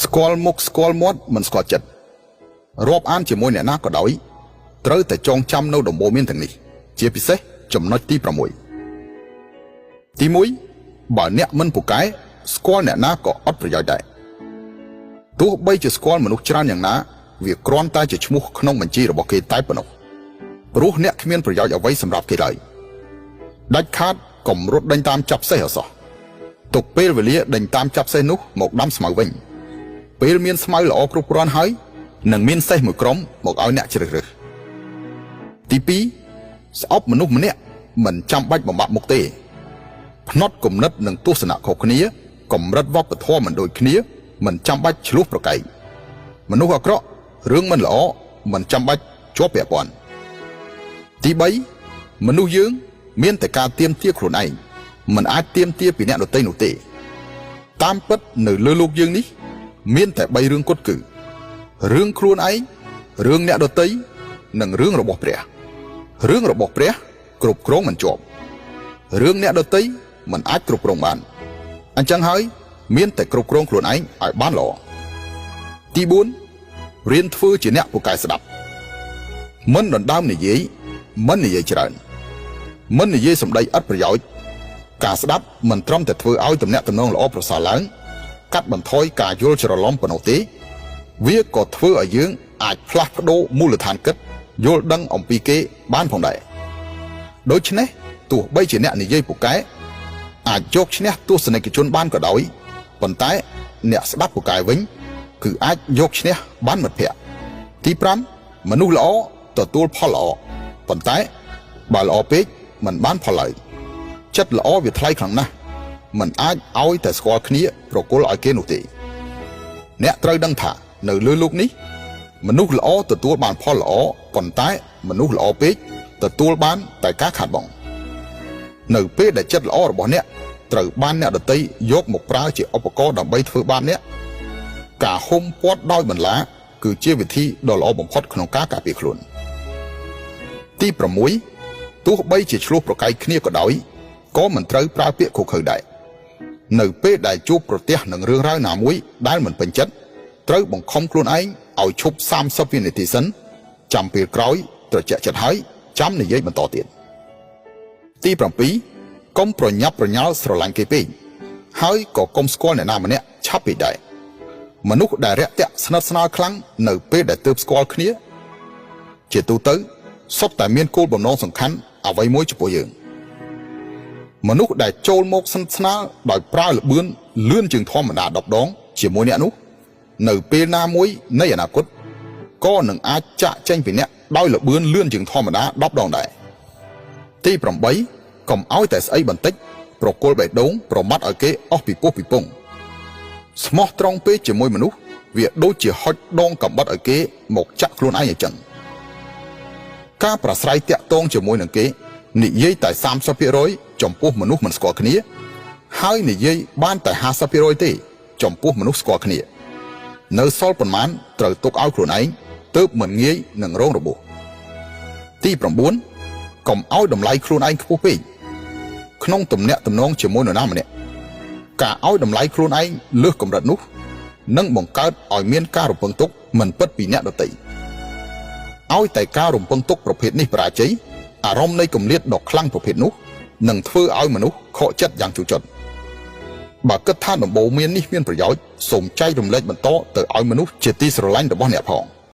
ស្គាល់មុខស្គាល់មាត់មិនស្គាល់ចិត្តរាប់អានជាមួយអ្នកណាក៏ដោយត្រូវតែចងចាំនៅដំបូន្មានទាំងនេះជាពិសេសចំណុចទី6ទី1បើអ្នកមិនពូកែស្គាល់អ្នកណាក៏អត់ប្រយោជន៍ដែរទោះបីជាស្គាល់មនុស្សច្រើនយ៉ាងណាវាគ្រាន់តែជាឈ្មោះក្នុងបញ្ជីរបស់គេតែប៉ុណ្ណោះព្រោះអ្នកគ្មានប្រយោជន៍អ្វីសម្រាប់គេឡើយដាច់ខាតកុំរត់ដេញតាមចាប់សេះអសោះទុកពេលវេលាដេញតាមចាប់សេះនោះមកដាំស្មៅវិញពេលមានស្មៅល្អគ្រប់គ្រាន់ហើយនឹងមានសេះមួយក្រុមមកឲ្យអ្នកជ្រើសរើសទី2ស្អប់មនុស្សម្នាក់មិនចាំបាច់បំបាក់មុខទេផ្នត់គំនិតនិងទស្សនៈខុសគ្នាកម្រិតវប្បធម៌មិនដូចគ្នាមិនចាំបាច់ឆ្លោះប្រកែកមនុស្សអាក្រក់រឿងមិនល្អមិនចាំបាច់ជាប់ពាក់ព័ន្ធទី3មនុស្សយើងមានតែការទៀមទាខ្លួនឯងមិនអាចទៀមទាពីអ្នកដទៃនោះទេតាមពិតនៅលើโลกយើងនេះមានតែ3រឿងគត់គឺរឿងខ្លួនឯងរឿងអ្នកដទៃនិងរឿងរបស់ព្រះរឿងរបស់ព្រះគ្រប់គ្រងមិនជាប់រឿងអ្នកដទៃមិនអាចគ្រប់គ្រងបានអញ្ចឹងហើយមានតែគ្រប់គ្រងខ្លួនឯងឲ្យបានល្អទី4រៀនធ្វើជាអ្នកពូកែស្ដាប់មិនដណ្ដើមនិយាយមិននិយាយច្រើនមិននិយាយសម្ដីឥតប្រយោជន៍ការស្ដាប់មិនត្រឹមតែធ្វើឲ្យទំនាក់ទំនងល្អប្រសើរឡើងកាត់បន្ថយការយល់ច្រឡំប៉ុណ្ណោះទេវាក៏ធ្វើឲ្យយើងអាចផ្លាស់ប្ដូរមូលដ្ឋានគិតយល់ដឹងអំពីគេបានផងដែរដូច្នេះទោះបីជាអ្នកនិយាយពូកែអាចយកឈ្នះទស្សនិកជនបានក៏ដោយប៉ុន្តែអ្នកស្ដាប់ពូកែវិញគឺអាចយកឈ្នះបានមិត្តភក្តិទី5មនុស្សល្អទទួលផលល្អប៉ុន្តែបើល្អពេកមិនបានផលឡើយចិត្តល្អវាថ្លៃខ្លាំងណាស់មិនអាចឲ្យតែស្គាល់គ្នាប្រគល់ឲ្យគេនោះទេអ្នកត្រូវដឹងថានៅលើโลกនេះមនុស្សល្អទទួលបានផលល្អប៉ុន្តែមនុស្សល្អពេកទទួលបានតែការខាតបង់នៅពេលដែលចិត្តល្អរបស់អ្នកត្រូវបានអ្នកដទៃយកមកប្រើជាឧបករណ៍ដើម្បីធ្វើបាបអ្នកការហុំព័ទ្ធដោយបន្លាគឺជាវិធីដ៏ល្អបំផុតក្នុងការការពារខ្លួនទី6ទោះបីជាឆ្លោះប្រកែកគ្នាក៏ដោយក៏មិនត្រូវប្រើពាក្យខុសខើដែរនៅពេលដែលជួបប្រទះនឹងរឿងរ៉ាវណាមួយដែលមិនពេញចិត្តត្រូវបង្ខំខ្លួនឯងឲ្យឈប់30វិនាទីសិនចាំពេលក្រោយត្រជាក់ចិត្តហើយចាំនិយាយបន្តទៀតទី7កុំប្រញាប់ប្រញាល់ស្រឡាញ់គេពេកហើយក៏កុំស្គាល់អ្នកណាម្នាក់ឆាប់ពេកដែរមនុស្សដែលរាក់ទាក់ស្និទ្ធស្នាលខ្លាំងនៅពេលដែលទើបស្គាល់គ្នាជាទូទៅសុទ្ធតែមានគោលបំណងសំខាន់អ្វីមួយចំពោះយើងមនុស្សដែលចូលមកស្និទ្ធស្នាលដោយប្រើល្បឿនលឿនជាងធម្មតា10ដងជាមួយអ្នកនោះនៅពេលណាមួយនៃអនាគតក៏នឹងអាចចាក់ចេញពីអ្នកដោយល្បឿនលឿនជាងធម្មតា10ដងដែរទី8កុំឲ្យតែស្អីបន្តិចប្រគល់បេះដូងប្រមាត់ឲ្យគេអស់ពីពោះពីពងស្មោះត្រង់ពេកជាមួយមនុស្សវាដូចជាហុចដងកំបិតឲ្យគេមកចាក់ខ្លួនឯងអញ្ចឹងការប្រស្រ័យតាក់ទងជាមួយនឹងគេនិយាយតែ 30% ចំពោះមនុស្សមិនស្គាល់គ្នាហើយនិយាយបានតែ 50% ទេចំពោះមនុស្សស្គាល់គ្នានៅសល់ប៉ុន្មានត្រូវទុកឲ្យខ្លួនឯងទើបមិនងាយនឹងរងរបួសទី9កុំឲ្យតម្លៃខ្លួនឯងខ្ពស់ពេកក្នុងទំនាក់ទំនងជាមួយនរណាម្នាក់ការឲ្យតម្លៃខ្លួនឯងលើសកម្រិតនោះនឹងបង្កើតឲ្យមានការរំពឹងទុកមិនពិតពីអ្នកដទៃឲ្យតែការរំពឹងទុកប្រភេទនេះបរាជ័យអារម្មណ៍នៃគម្លាតដ៏ខ្លាំងប្រភេទនោះនឹងធ្វើឲ្យមនុស្សខកចិត្តយ៉ាងជូរចត់បើគិតថាដំបូន្មាននេះមានប្រយោជន៍សូមចែករំលែកបន្តទៅឲ្យមនុស្សជាទីស្រឡាញ់របស់អ្នកផង